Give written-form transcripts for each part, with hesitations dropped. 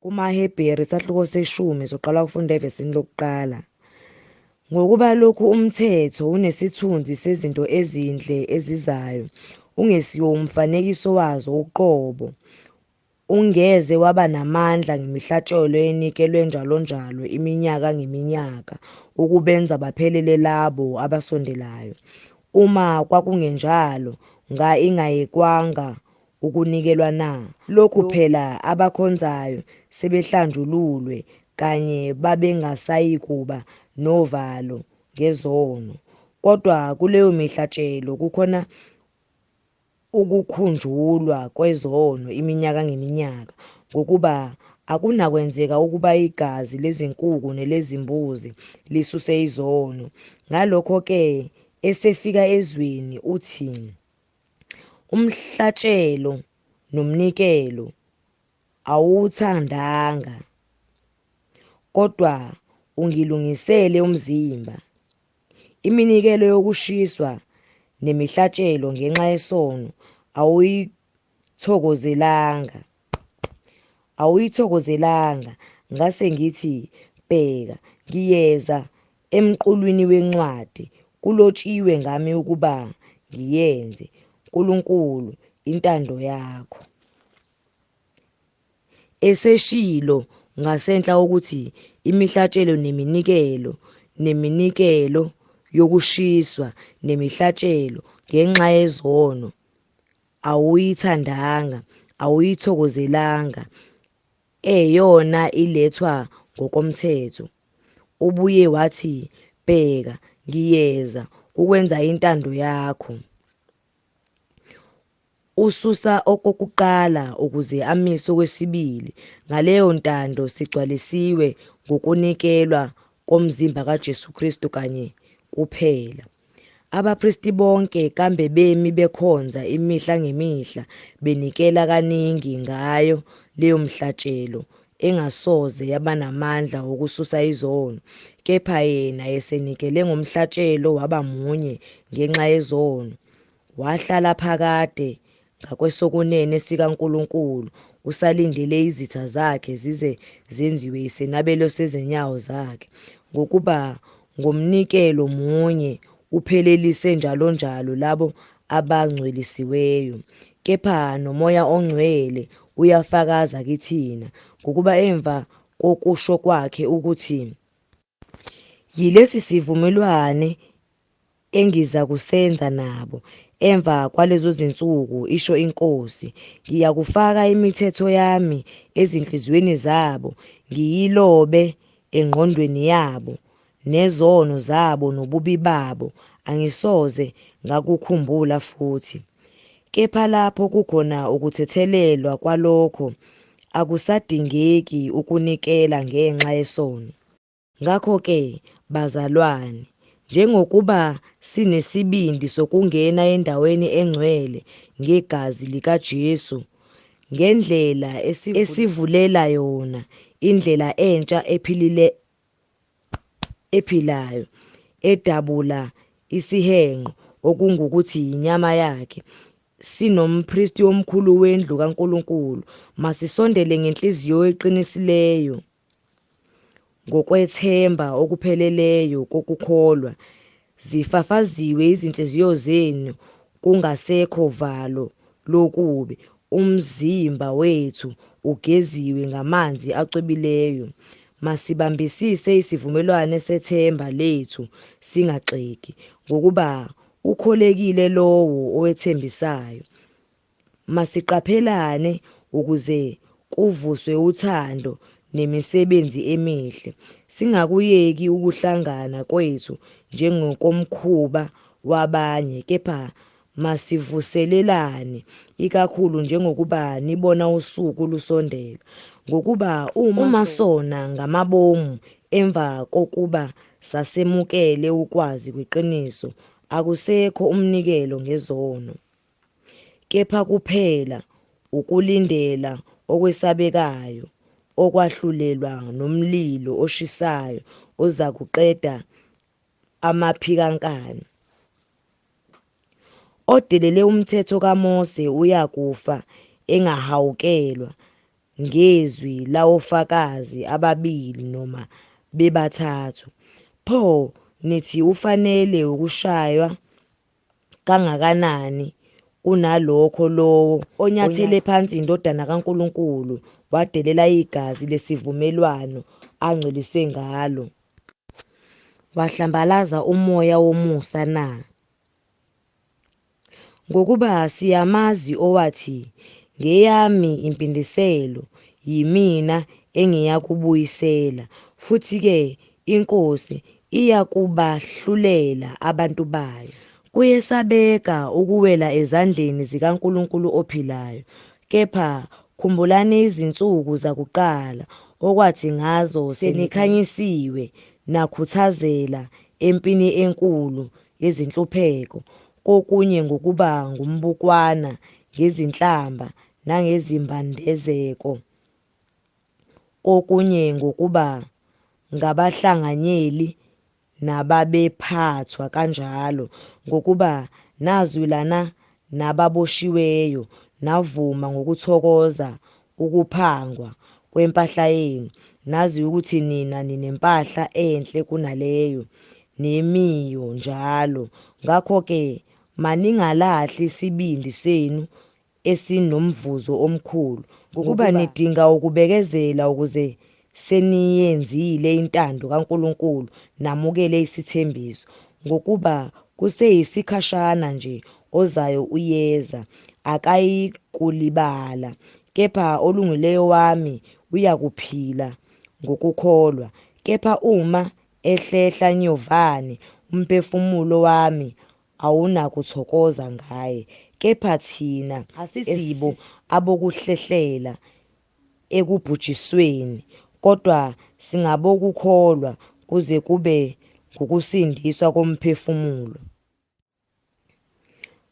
KumaHebheru isahluko seshumi soqala ukufunda evesini lokuqala. Ngokuba lokhu umthetho unesithunzi sezinto ezinhle ezizayo, ungesiwo umfanekiso wazo uqobo, ungeze waba namandla ngemihlatshelo enikelwe njalonjalo iminyaka ngeminyaka ukubenza baphelele labo abasondelayo. Uma kwakungenjalo, ingayekwanga ukunikelwa na? Lokhu phela abakhonzayo sebehlanjululwe kanye babengasayikuba novalo ngezono. Kodwa kuleyo mihlatshelo kukhona ukukhunjulwa kwezono iminyaka ngeminyaka, ngokuba akunakwenzeka ukuba igazi lezinkukhu nelezimbuzi lisuse izono. Ngalokho-ke esefika ezweni uthi, umhlatshelo nomnikelo awuwuthandanga, kodwa ungilungisele umzimba. Iminikelo yokushiswa nemihlatshelo ngenxa yesono awuyithokozelanga. Ngase ngithi, bheka, ngiyeza emqulwini wencwadi, kulotshiwe ngami ukuba ngiyenze, Nkulunkulu, intando yakho. Eseshilo ngasenhla ukuthi imihlatshelo neminikelo yokushiswa nemihlatshelo ngenxa yezono awuyithandanga, awuyithokozelanga, eyona ilethwa ngokomthetho. Ubuye wathi, bheka, ngiyeza ukwenza intando yakho. Ususa okokuqala ukuze amise okwesibili. Ngaleyo ntando sigcwalisiwe ngokunikelwa komzimba kaJesu Kristu kanye kuphela. Abapristi bonke kambe bemi bekhonza imihla ngemihla benikela kaningi ngayo leyo mhlatshelo engasoze yaba namandla wokususa izono, kepha yena esenikele ngomhlatshelo waba munye ngenxa yezono, wahlala phakade ngakwesokunene sikaNkulunkulu usalindele izitha zakhe zize zenziwe isenabelo sezinyawo zakhe, ngokuba ngomnikelo munye uphelelise njalonjalo labo abangcwelisiweyo. Kepha noMoya oNgcwele uyafakaza kithina ngokuba emva kokusho kwakhe ukuthi, yilesi sivumelwano engizakusenza nabo emva kwalezo zinsuku, isho iNkosi, ngiyakufaka imithetho yami ezinhliziyweni zabo, ngiyilobe engqondweni yabo, nezono zabo nobubi babo angisoze ngakukhumbula futhi. Kepha lapho kukhona ukuthethelelwa kwalokho, akusadingeki ukunikela ngenxa yesono. Ngakho-ke, bazalwane, njengokuba sinesibindi sokungena endaweni engcwele ngegazi likaJesu, ngendlela esivulela yona indlela entsha ephilayo, edabula isihenqo okungukuthi yinyama yakhe, sinompristi omkhulu wendlu kaNkulunkulu, masisondele ngenhliziyo eqinisileyo ngokwethemba okupheleleyo kokukholwa, zifafaziwe izinhliziyo zenu kungasekho valo lokubi, umzimba wethu ugeziwe ngamanzi acwebileyo. Masibambisise isivumelwano sethemba lethu singagxeki, ngokuba ukholekile lowo owethembisayo. Masiqaphelane ukuze kuvuswe uthando nemisebenzi emihle, singakuyeki ukuhlangana kwethu njengokomkhuba wabanye, kepha masivuselelane, ikakhulu njengokuba nibona usuku lusondela, ngokuba uma sona ngamabomu emva kokuba sasemukele ukwazi kweqiniso, akusekho umnikelo ngezono, kepha kuphela ukulindela okwesabekayo, okwahlulelwa nomlilo oshisayo ozakuqeda amaphikankani. Odelele umthetho kaMose uyakufa engahawukelwa ngezwi lawofakazi ababili noma bebathathu. Pho nithi ufanele ukushaywa kangakanani kunalokho lowo onyathele phansi indodana kaNkulunkulu wadelela igazi lesivumelwano angcolise ngalo, wahlambalaza umoya womusa na? Ngokuba siyamazi owathi, ngeyami impindiselo, yimina engiyakubuyisela, futhi-ke iNkosi iyakubahlulela abantu bayo. Kuyesabeka ukuwela ezandleni zikaNkulunkulu ophilayo, kepha khumbulani izinsuku zakuqala okwathi ngazo senikhanyisiwe nakhuthazela empini enkulu yezinhlupheko, kokunye ngokuba ngumbukwana ngezinhlamba nangezimbandezeko, kokunye ngokuba ngabahlanganyeli nababephathwa kanjalo, ngokuba nazwelana nababoshiweyo, navuma ngokuthokoza ukuphangwa kwempahla yenu, nazi ukuthi nina ninempahla enhle kunaleyo, nemiyo njalo. Ngakho-ke maningalahli isibindi senu esinomvuzo omkhulu, ngokuba nidinga ukubekezela ukuze seniyenzile intando kaNkulunkulu namukele isithembiso, ngokuba kuseyisikhashana nje, ozayo uyeza, akayikulibala, kepha olungileyo wami uyakuphila ngokukholwa. Kepha uma ehlehla nyovane, umphefumulo wami awunakuthokoza ngaye. Kepha thina asisibo abokuhlehlela ekubhujisweni, kodwa singabokukholwa kuze kube ngukusindiswa komphefumulo.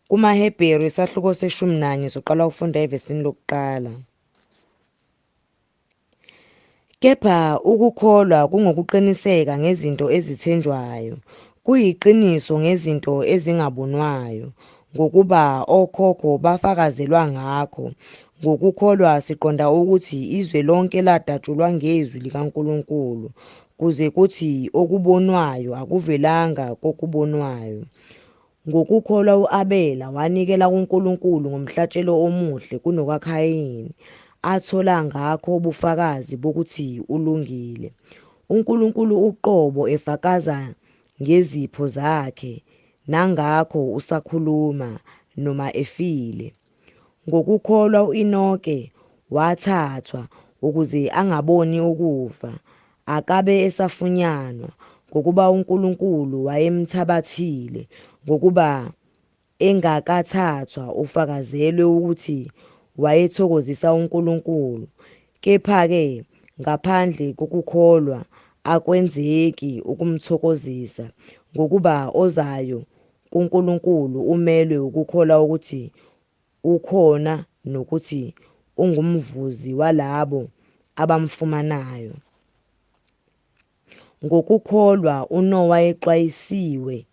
KumaHebheru isahluko 11 soqala ukufunda evesini lokuqala. Kepha ukukholwa kungokuqiniseka ngezinto ezithenjwayo, kuyiqiniso ngezinto ezingabonwayo, ngokuba okhokho bafakazelwa ngakho. Ngokukholwa siqonda ukuthi izwe lonke ladatshulwa ngezwi likaNkulunkulu, kuze kuthi okubonwayo akuvelanga kokubonwayo. Ngokukholwa u-Abela wanikela kuNkulunkulu ngomhlatshelo omuhle kunokaKhayini, athola ngakho ubufakazi bokuthi ulungile. uNkulunkulu uqobo efakaza ngezipho zakhe, nangakho usakhuluma noma efile. Ngokukholwa u-Enoke wathathwa ukuze angaboni ukufa, akabe esafunyanwa, ngokuba uNkulunkulu wayemthabathile, ngokuba engakathathwa ufakazelwe ukuthi wayethokozisa uNkulunkulu. Kepha-ke ngaphandle kokukholwa akwenzeki ukumthokozisa, ngokuba ozayo kuNkulunkulu umelwe ukukholwa ukuthi ukhona nokuthi ungumvuzi walabo abamfumanayo. Ngokukholwa uNowa exwayisiwe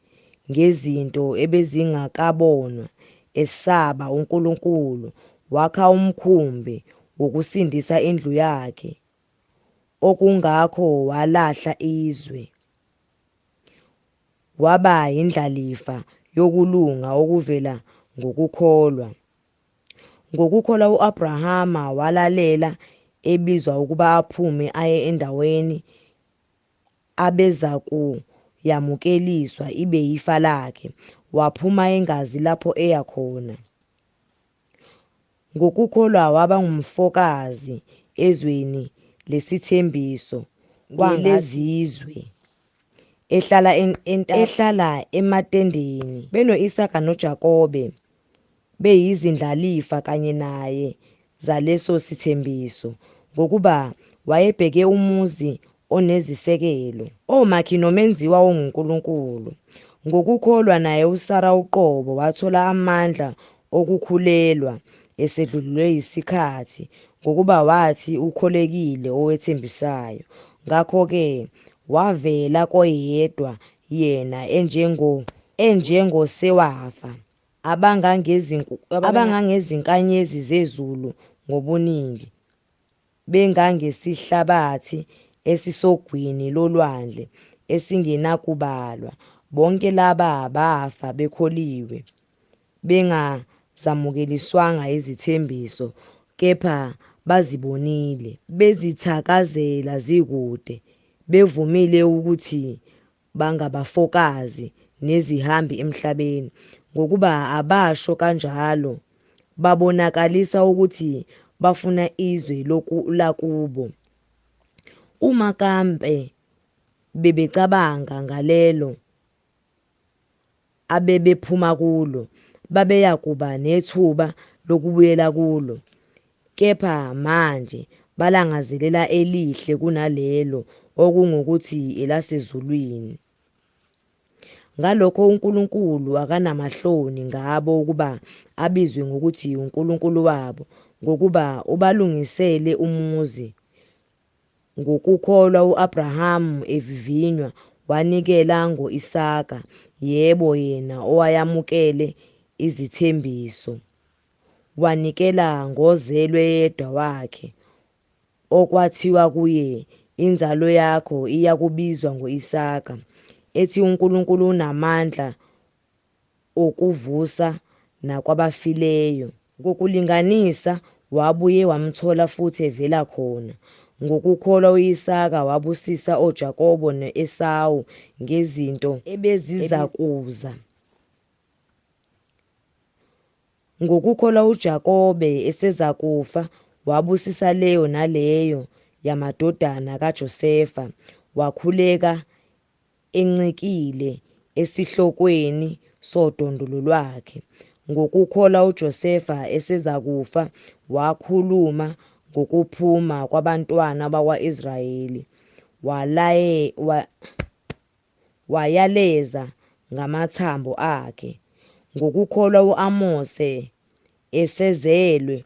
ngezinto ebezingakabonwa, esaba uNkulunkulu, wakha umkhumbi wokusindisa indlu yakhe, okungakho walahla izwe, waba yindlalifa yokulunga okuvela ngokukholwa. Ngokukholwa u-Abrahama walalela ebizwa ukuba aphume aye endaweni abezakuyamukeliswa ibe yifa lakhe, waphuma engazi lapho eya khona. Ngokukholwa waba ngumfokazi ezweni lesithembiso kwalezizwe, ehlala ematendeni, beno-Isaka noJakobe beyizindlalifa kanye naye zaleso sithembiso, ngokuba wayebheke umuzi onezisekelo, omakhi nomenziwa onguNkulunkulu. Ngokukholwa naye uSara uqobo wathola amandla okukhulelwa esedlulilwe yisikhathi, ngokuba wathi ukholekile owethembisayo. Ngakho-ke wavela koyedwa yena enjengosewafa, abangangezinkanyezi zezulu ngobuningi. bengangesihlabathi esisogwini lolwandle esingenakubalwa. Bonke laba bafa bekholiwe, bengazamukeliswanga izithembiso, kepha bazibonile, bezithakazela zikude, bevumile ukuthi bangabafokazi nezihambi emhlabeni. Ngokuba abasho kanjalo, babonakalisa ukuthi bafuna izwe lakubo. Uma kampe bebecabanga ngalelo abebephuma kulo, babeyakuba nethuba lokubuyela kulo, kepha manje balangazelela elihle kunalelo okungukuthi elasezulwini. Ngalokho uNkulunkulu akanamahloni ngabo ukuba abizwe ngokuthi uNkulunkulu wabo, ngokuba ubalungisele umuzi. Ngokukholwa u-Abrahamu evivinywa wanikela ngo-Isaka, yebo, yena owayamukele izithembiso, wanikela ngozelwe yedwa wakhe, okwathiwa kuye, inzalo yakho iyakubizwa ngo-Isaka, ethi uNkulunkulu unamandla okuvusa nakwabafileyo. Ngokulinganisa wabuye wamthola futhi evela khona. Ngokukholwa u-Isaka wabusisa oJakobe no-Esawu ngezinto ebezizakuza. Ngokukholwa uJakobe esezakufa wabusisa leyo naleyo yamadodana kaJosefa, wakhuleka encikile esihlokweni sodondolo lwakhe. Ngokukholwa uJosefa esezakufa wakhuluma ngokuphuma kwabantwana bakwa-Israyeli, wayaleza ngamathambo akhe. Ngokukholwa u-Amose esezelwe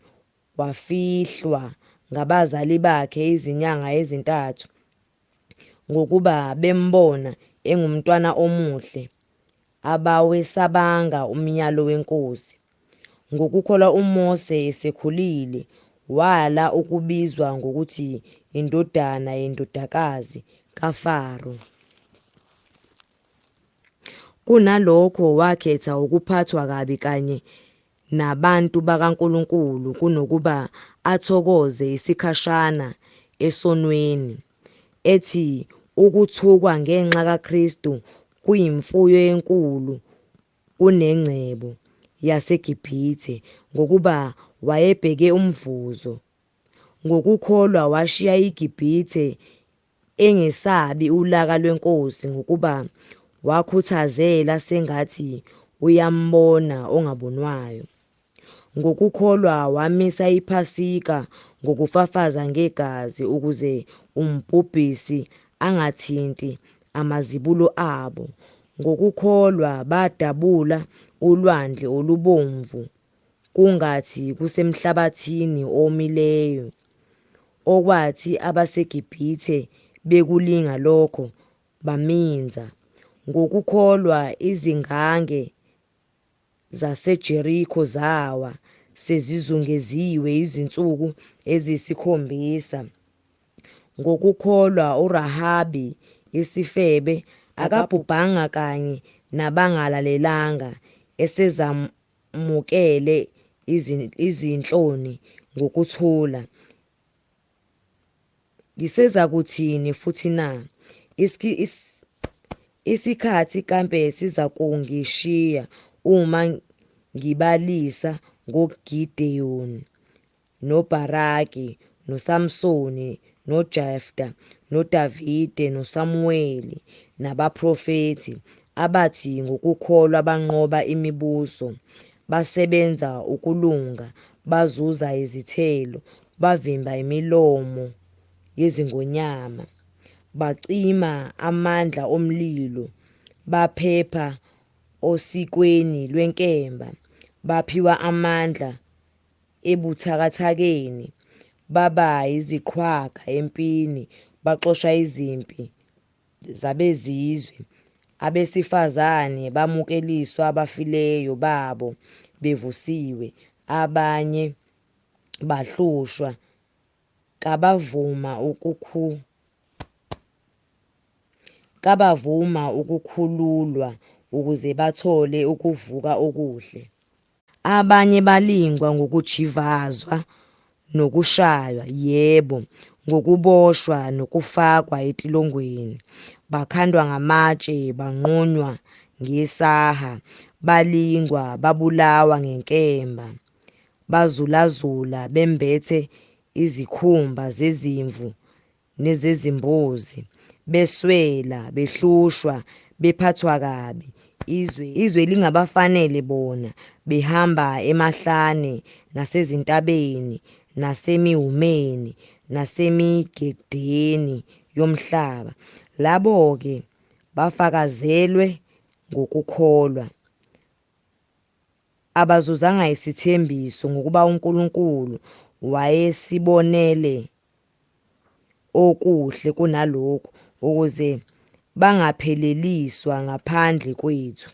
wafihlwa ngabazali bakhe izinyanga ezintathu, ngokuba bembona engumntwana omuhle, abawesabanga umyalo wenkosi. Ngokukholwa uMose esekhulile wala ukubizwa ngokuthi indodana yendodakazi kaFaro. Kunalokho wakhetha ukuphathwa kabi kanye nabantu bakaNkulunkulu kunokuba athokoze isikhashana esonweni, ethi ukuthukwa ngenxa kaKristu kuyimfuyo enkulu kunengcebo yaseGibhithe, ngokuba wayebheke umvuzo. Ngokukholwa washiya iGibhithe engesabi ulaka lwenkosi, ngokuba wakhuthazela sengathi uyambona ongabonwayo. Ngokukholwa wamisa iPhasika ngokufafaza ngegazi, ukuze umbhubhisi angathinti amazibulo abo. Ngokukholwa badabula ulwandle olubomvu kungathi kusemhlabathini omileyo, okwathi abaseGibhithe bekulinga lokho baminza. Ngokukholwa izingange zaseJerikho zawa sezizungeziwe izinsuku eziyisikhombisa. Ngokukholwa uRahabi isifebe akabhubhanga kanye nabangalalelanga, esezamukele izinhloni ngokuthula. Ngisezakuthini futhi na? Isikhathi kampe sizakungishiya uma ngibalisa ngoGideyoni noBaraki noSamsoni noJefta noDavide noSamuweli nabaprofethi, abathi ngokukholwa banqoba imibuso, basebenza ukulunga, bazuza izithelo, bavimba imilomo yezingonyama, bacima amandla omlilo, baphepha osikweni lwenkemba, baphiwa amandla ebuthakathakeni, baba yiziqhwaga empini, baxosha izimpi zabezizwe. Abesifazane bamukeliswa abafileyo babo bevusiwe, abanye bahlushwa kabavuma ukukhululwa ukuze bathole ukuvuka okuhle. Abanye balingwa ngokujivazwa nokushaywa, yebo, ngokuboshwa nokufakwa entolongweni, bakhandwa ngamatshe, banqunywa ngesaha, balingwa, babulawa ngenkemba, bazulazula bembethe izikhumba zezimvu nezezimbuzi, beswela, behlushwa, bephathwa kabi, izwe lingabafanele bona, behamba emahlane nasezintabeni nasemihumeni nasemigedeni yomhlaba. Labo-ke bafakazelwe ngokukholwa, abazuzanga isithembiso ngokuba uNkulunkulu wayesibonele okuhle kunalokhu ukuze bangapheleliswa ngaphandle kwethu.